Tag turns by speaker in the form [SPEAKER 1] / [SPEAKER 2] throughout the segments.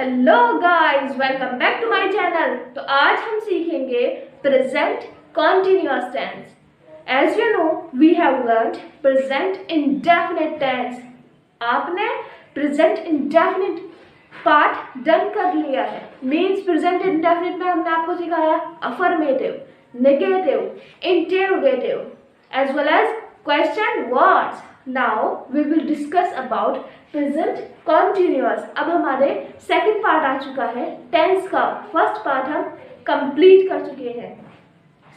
[SPEAKER 1] Hello guys, welcome back to my channel. तो आज हम सीखेंगे present continuous tense. As you know we have learned present indefinite tense. आपने present indefinite part done कर लिया है। मीन्स प्रेजेंट इंडेफिनिट में हमने आपको सिखाया affirmative, negative, interrogative as well as question words. Now we will discuss about present continuous. अब हमारे सेकंड पार्ट आ चुका है टेंस का। फर्स्ट पार्ट हम कंप्लीट कर चुके हैं।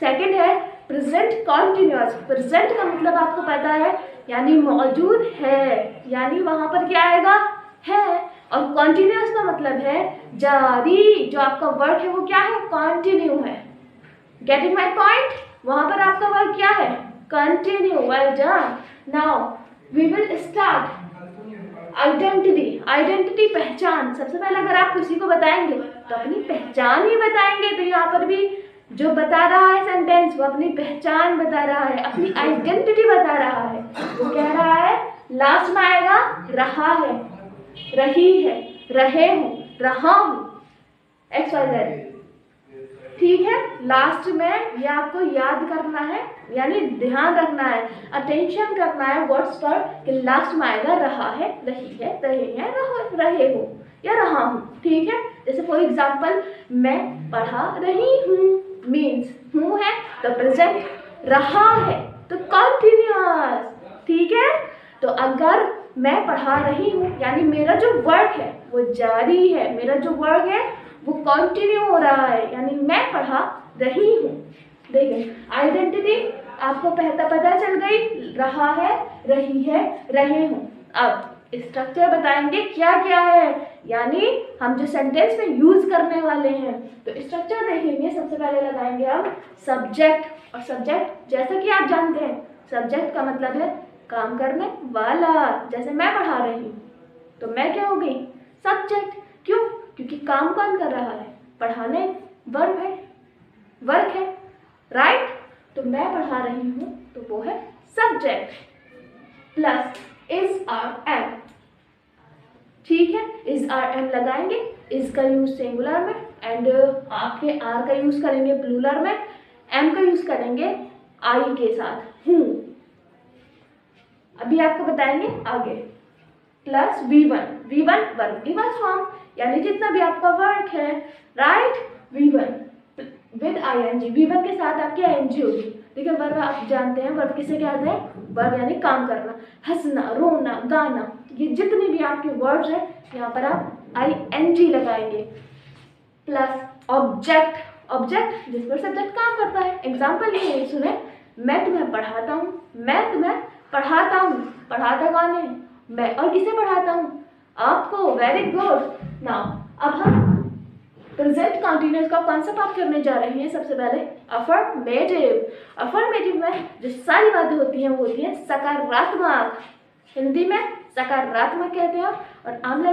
[SPEAKER 1] सेकंड है प्रेजेंट कॉन्टिन्यूअस। प्रेजेंट का मतलब आपको पता है, यानी मौजूद है, यानी वहां पर क्या आएगा, है। और कॉन्टिन्यूअस का मतलब है जारी। जो आपका वर्क है वो क्या है, कंटिन्यू है। Getting my point? वहां पर आपका वर्क क्या है, continue. Well done. Now we will start identity. Identity पहचान। सबसे पहले अगर आप किसी को बताएंगे तो अपनी पहचान ही बताएंगे। तो यहाँ पर भी जो बता रहा है सेंटेंस वो अपनी पहचान बता रहा है, अपनी आइडेंटिटी बता रहा है। वो कह रहा है, लास्ट में आएगा रहा है, रही है, रहे हूं, रहा हूं, XYZ। ठीक है, लास्ट में ये आपको याद करना है, यानी ध्यान रखना है, अटेंशन करना है वर्ड्स पर कि लास्ट में आएगा रहा है, रही है, रहे हैं, रहे हो या रहा हूं। ठीक है, जैसे फॉर एग्जांपल मैं पढ़ा रही हूँ, मीन्स हूँ है तो प्रेजेंट, रहा है तो कंटिन्यूअस। ठीक है, तो अगर मैं पढ़ा रही हूँ यानी मेरा जो वर्क है वो जारी है, मेरा जो वर्क है वो कंटिन्यू हो रहा है, यानी मैं पढ़ा रही हूँ। देखिए आइडेंटिटी आपको पता चल गई, रहा है, रही है, रहे हूँ। अब स्ट्रक्चर बताएंगे क्या क्या है, यानी हम जो सेंटेंस में यूज करने वाले हैं। तो स्ट्रक्चर देखेंगे, सबसे पहले लगाएंगे हम सब्जेक्ट। और सब्जेक्ट जैसा कि आप जानते हैं, सब्जेक्ट का मतलब है काम करने वाला। जैसे मैं पढ़ा रही हूँ तो मैं क्या हो गई, सब्जेक्ट। क्यों? क्योंकि काम कौन कर रहा है, पढ़ाने, वर्क है, राइट। तो मैं पढ़ा रही हूँ तो वो है subject plus is are am. ठीक है, इज आर एम लगाएंगे। इज का यूज सिंगुलर में एंड आपके आर का यूज करेंगे प्लूरल में, एम का यूज करेंगे आई के साथ, हूँ। अभी आपको बताएंगे आगे। Plus V1, V1 verb form, यानी जितना भी आपका वर्क है, right. V1 with ING, V1 के साथ आपकी ING होगी। देखिए वर्ब आप जानते हैं, वर्ब किसे कहते हैं, वर्ब यानी काम करना, हंसना, रोना, गाना, ये जितनी भी आपके वर्ड्स हैं यहाँ पर आप ING लगाएंगे। प्लस ऑब्जेक्ट, ऑब्जेक्ट जिस पर सब्जेक्ट काम करता है। एग्जाम्पल ये सुने, मैं तुम्हें पढ़ाता हूँ, मैं तुम्हें पढ़ाता हूँ। पढ़ाता कौन है, मैं। और किसे पढ़ाता हूँ, आपको। Very good. नाउ अब हम प्रेजेंट कंटीन्यूअस का कॉन्सेप्ट आप करने जा रहे हैं। सबसे पहले अफर्मेटिव। अफर्मेटिव में जो सारी बातें होती हैं वो होती है सकारात्मक। हिंदी में सकारात्मक कहते हैं, और आम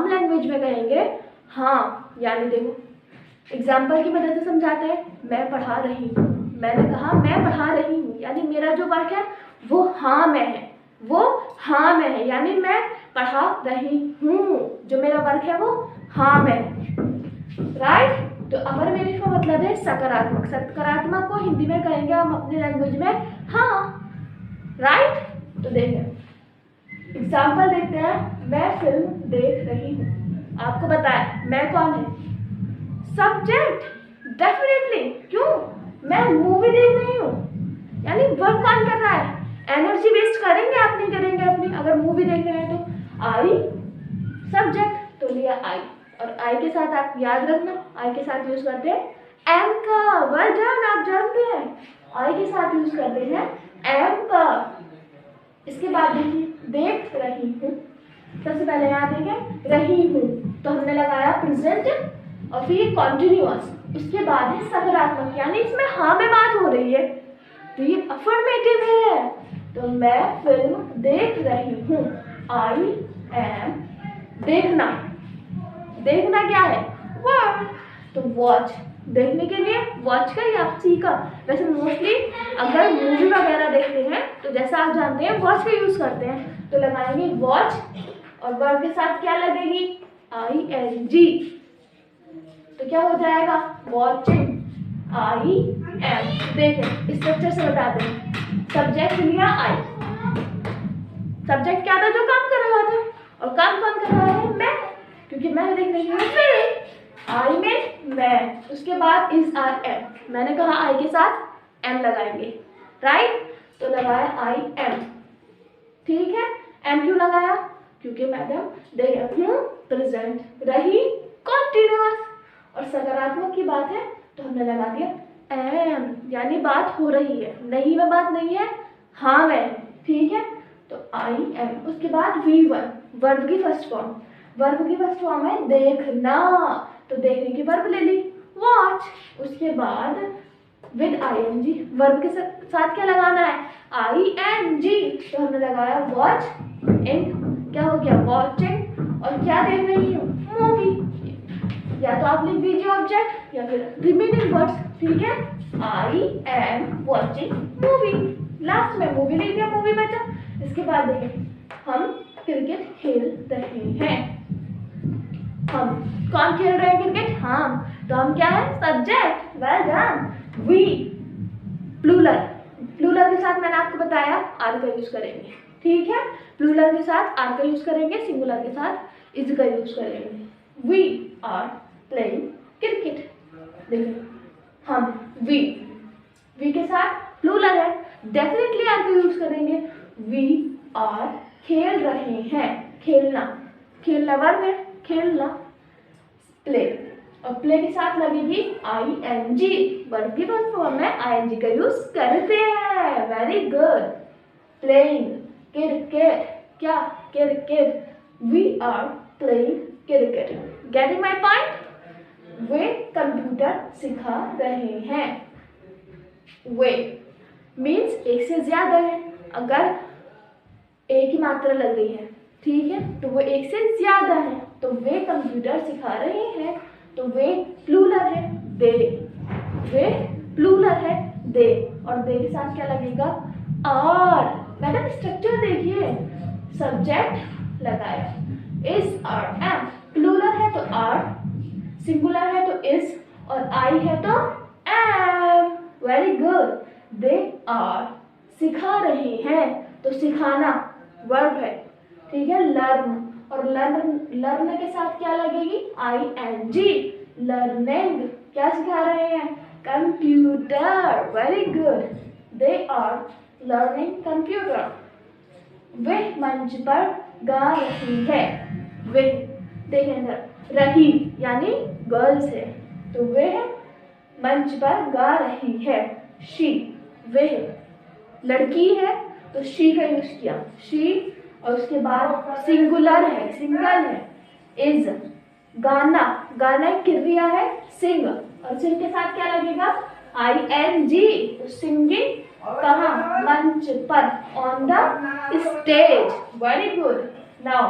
[SPEAKER 1] लैंग्वेज में कहेंगे हाँ। यानी देखो एग्जाम्पल की मदद से समझाते हैं। मैं पढ़ा रही हूँ, मैंने कहा मैं पढ़ा रही हूँ, यानी मेरा जो वर्क है वो हाँ में है, वो हाँ में है, यानी मैं पढ़ा रही हूँ। जो मेरा वर्क है वो हाँ में है, राइट। तो अफर्मेटिव का मतलब है सकारात्मक। सकारात्मक को हिंदी में कहेंगे हम अपने लैंग्वेज में हाँ, राइट। तो देखें एग्जाम्पल देखते हैं। मैं फिल्म देख रही हूँ, आपको बताया मैं कौन है, सब्जेक्ट। डेफिनेटली, क्यों, मैं मूवी देख रही हूँ, यानी वर्क कौन कर रहा है, एनर्जी वेस्ट करेंगे आप, नहीं करेंगे अपनी। अगर मूवी देख रहे हैं तो आई सब्जेक्ट, तो लिया आई, और आई के साथ आप याद रखना, आई के साथ यूज करते हैं एम का। वेल डन, आप जानते हैं आई के साथ यूज करते हैं एम का। इसके बाद देखिए देख रही हूँ, सबसे पहले यहाँ देखें रही हूँ, तो हमने लगाया प्रेजेंट और फिर कॉन्टिन्यूअस। उसके बाद है सकारात्मक, यानी इसमें हाँ में बात हो रही है, तो ये अफर्मेटिव है। तो मैं फिल्म देख रही हूँ, आई एम, देखना, देखना क्या है, वर्ड। तो वॉच, देखने के लिए वॉच का ही आप सीखा। वैसे मोस्टली अगर मूवी वगैरह देखते हैं तो जैसा आप जानते हैं वॉच का यूज करते हैं, तो लगाएंगे वॉच और वर्ब के साथ क्या लगेगी, ING, तो क्या हो जाएगा वॉचिंग, IM। देखें स्ट्रक्चर से बता दें, सब्जेक्ट लिया I, सब्जेक्ट क्या था जो काम कर रहा था, और काम कौन कर रहा है मैं, क्योंकि मैं देख रही हूँ I में मैं, उसके बाद इज आर M, मैंने कहा I के साथ M लगाएंगे, राइट, तो लगाया IM, ठीक है। M क्यों लगाया, क्योंकि मैडम दे हूँ प्रेजेंट रही कॉन्टिन्यूअस, और सकारात्मक की बात है तो हमने लगा दिया M, यानी बात हो रही है, नहीं में बात नहीं है, हाँ में, ठीक है, तो IM। उसके बाद V1 वर्ब की फर्स्ट फॉर्म, वर्ब की फर्स्ट फॉर्म है देखना, तो देखने की वर्ब ले ली वॉच। उसके बाद विद ING वर्ब के साथ क्या लगाना है ING, तो हमने लगाया वॉच इन, क्या हो गया वॉचिंग, और क्या देख रही हूँ मूवी, या तो आप लिख दीजिए ऑब्जेक्ट या फिर रिमेनिंग वर्ड्स, ठीक है, I am watching movie, last में मूवी लिख दिया, मूवी बचा। इसके बाद देखें हम क्रिकेट खेल रहे हैं, हम कौन खेल रहे हैं क्रिकेट, हम, तो हम क्या है subject, well done. We plural, plural के साथ मैंने आपको बताया आर का यूज करेंगे, ठीक है, प्लूरल के साथ आर का यूज करेंगे, सिंगुलर के साथ इज का यूज करेंगे। वी आर प्लेइंग क्रिकेट, देखिए हम वी के साथ प्लूरल है, डेफिनेटली आर का यूज करेंगे। वी आर खेल रहे हैं, खेलना, खेलना वर्ब है, खेलना, प्ले, और प्ले के साथ लगेगी ING, वर्ब की फर्स्ट फॉर्म में ING का यूज करते हैं, वेरी गुड। प्लेइंग क्रिकेट, क्या cricket, we are playing cricket, getting my point. वे कंप्यूटर सिखा रहे हैं, वे मीन्स एक से ज्यादा है, अगर एक ही मात्रा लग रही है, ठीक है, तो वो एक से ज्यादा है, तो वे कंप्यूटर सिखा रहे हैं, तो वे प्लूरल है, दे, वे प्लूरल है दे, और दे के साथ क्या लगेगा आर। मैडम स्ट्रक्चर देखिए, सब्जेक्ट लगाया इज आर एम, प्लूरल है तो आर, सिंगुलर है तो इज, और आई है तो am, very good. They are सिखा रहे हैं, तो सिखाना वर्ब है, ठीक है, लर्न, और लर्न के साथ क्या लगेगी ING, लर्निंग, क्या सिखा रहे हैं computer, very good. They are learning computer. वे मंच पर गा रही है, वे देखेंगे रही यानी गर्ल्स है, तो वे मंच पर गा रही है। शी, वे लड़की है तो शी का यूज किया, शी, और उसके बाद सिंगुलर है, सिंगल है, इज, गाना, गाना एक क्रिया है सिंग, और सिंग के साथ क्या लगेगा ING, तो सिंगिंग कहाँ मंच पर, on the stage, very good. Now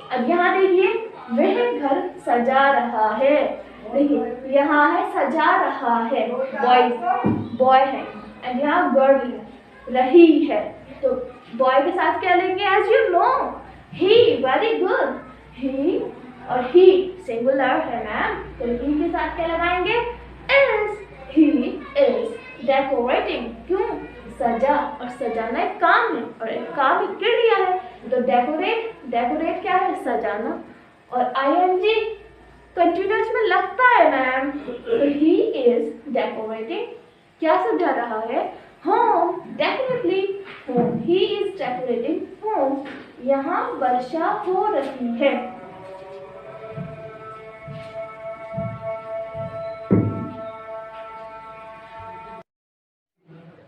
[SPEAKER 1] अब यहाँ देखिए वह घर सजा रहा है, देखिए यहाँ है सजा रहा है, बॉय, बॉय है, एंड यहाँ गर्ल है, रही है, तो बॉय के साथ क्या लेंगे as you know he, very good, he, और ही सिंगुलर है मैम, तो ही के साथ क्या लगाएंगे इज, ही इज डेकोरेटिंग, क्यों सजा, और सजाना एक काम है, और एक काम एक क्रिया है, तो डेकोरेट, डेकोरेट क्या है सजाना, और ING कंटिन्यूअस में लगता है मैम, तो ही इज डेकोरेटिंग, क्या सजा रहा है home, definitely home, he is decorating home. यहाँ वर्षा हो रही है,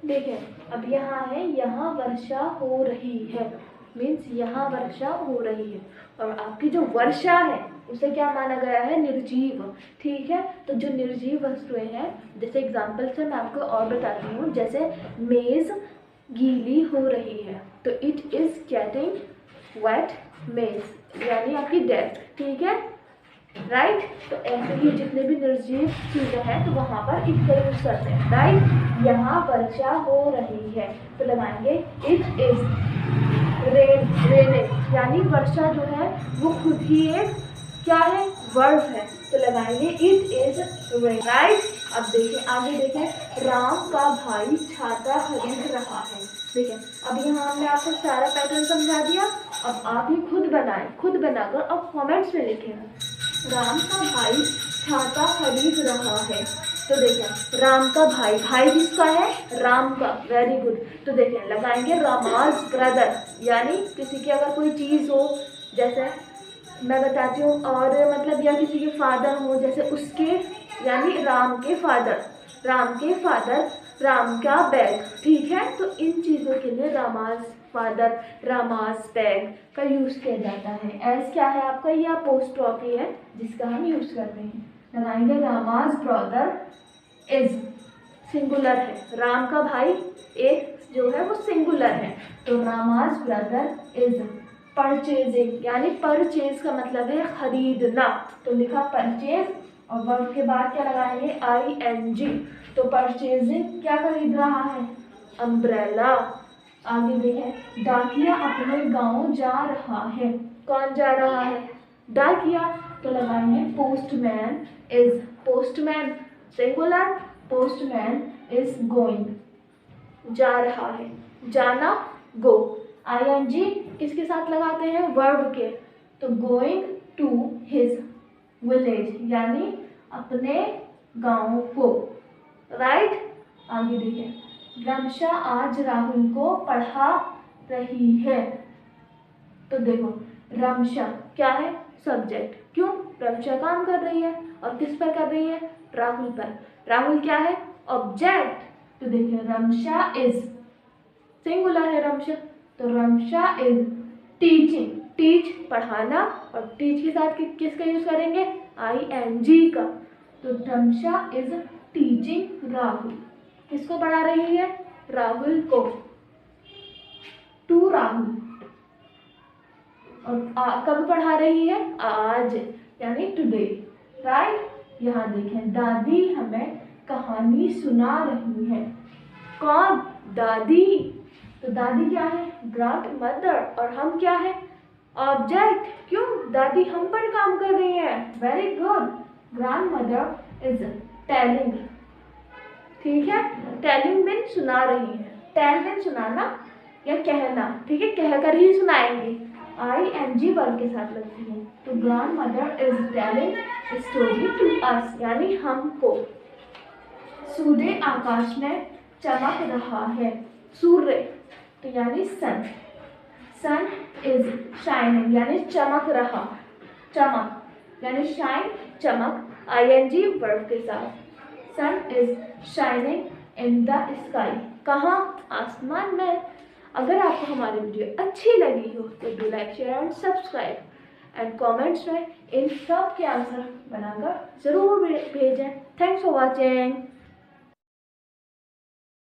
[SPEAKER 1] देखिए अब यहाँ है यहाँ वर्षा हो रही है, मीन्स यहाँ वर्षा हो रही है, और आपकी जो वर्षा है उसे क्या माना गया है निर्जीव, ठीक है, तो जो निर्जीव वस्तुएं हैं, जैसे एग्जाम्पल से मैं आपको और बताती हूँ, जैसे मेज गीली हो रही है, तो इट इज गेटिंग वेट मेज, यानी आपकी डेस्क, ठीक है, राइट, तो ऐसे ही जितने भी निर्जीव चीजें हैं तो वहां पर इट का यूज करते हैं, राइट। यहाँ वर्षा हो रही है तो लगाएंगे इट इज रेनिंग, यानी वर्षा जो है वो खुद ही एक क्या है, वर्ब है, तो लगाएंगे इट इज रेन, राइट। अब देखिए आगे देखें, राम का भाई छाता खरीद रहा है। देखिए अब यहाँ हमने आपको सारा पैटर्न समझा दिया, अब आप ये खुद बनाएं, खुद बनाकर अब कमेंट्स में लिखें राम का भाई छाता खरीद रहा है। तो देखिए राम का भाई, भाई किसका है, राम का, वेरी गुड। तो देखिए लगाएंगे रामाज ब्रदर, यानी किसी की अगर कोई चीज़ हो, जैसे मैं बताती हूँ, और मतलब या किसी के फादर हो, जैसे उसके, यानी राम के फादर, राम के फादर, राम का बैग, ठीक है। तो इन चीज़ों के लिए रामाज फादर, रामाज बैग का यूज़ किया जाता है। एज क्या है आपका, ये अपोस्ट्रोफी है जिसका हम यूज़ करते हैं। लगाएंगे रामाज ब्रदर इज, सिंगुलर है, राम का भाई एक जो है वो सिंगुलर है, तो रामाज ब्रदर इज परचेजिंग, यानी परचेज का मतलब है खरीदना, तो लिखा परचेज, और वर्ब के बाद क्या लगाएंगे, ING, तो परचेजिंग क्या खरीद रहा है, अम्ब्रेला। आगे देखें, डाकिया अपने गांव जा रहा है, कौन जा रहा है, डाकिया, तो लगाएंगे postman is, postman singular, postman is going, जा रहा है, जाना गो, ING किसके साथ लगाते हैं, वर्ब के, तो गोइंग टू हिज विलेज, यानी अपने गांव को, राइट। आगे देखिए, रमशा आज राहुल को पढ़ा रही है, तो देखो रमशा क्या है, सब्जेक्ट, क्यों, रमशा काम कर रही है, और किस पर कर रही है, राहुल पर, राहुल क्या है, ऑब्जेक्ट, तो देखिए रमशा इज, सिंगुलर है रमशा, तो रमशा इज टीचिंग, टीच पढ़ाना, और टीच के साथ किसका यूज करेंगे, ING का, तो रमशा इज टीचिंग राहुल, किसको पढ़ा रही है, राहुल को, टू राहुल, और कब पढ़ा रही है, आज, यानी टुडे, राइट। यहाँ देखें, दादी हमें कहानी सुना रही है, कौन, दादी, तो दादी क्या है, ग्रैंड मदर, और हम क्या है, ऑब्जेक्ट, क्यों, दादी हम पर काम कर रही है, very good, grand mother is telling, ठीक है, टेलिंग मीन सुना रही है, टेल मीन सुनाना या कहना, ठीक है, कहकर ही सुनाएंगे, ING वर्ब के साथ लगती है, तो grand mother is telling story to us, यानी हमको। सूर्य आकाश में चमक रहा है, सूर्य, तो यानी सन, सन इज शाइनिंग, यानी चमक रहा, चमक यानी शाइन, चमक, ING वर्ब के साथ, sun is shining in the sky, कहाँ, आसमान में। अगर आपको हमारी वीडियो अच्छी लगी हो तो do like, share and subscribe, and comments में इन सब के आंसर बनाकर ज़रूर भेजें। Thanks for watching.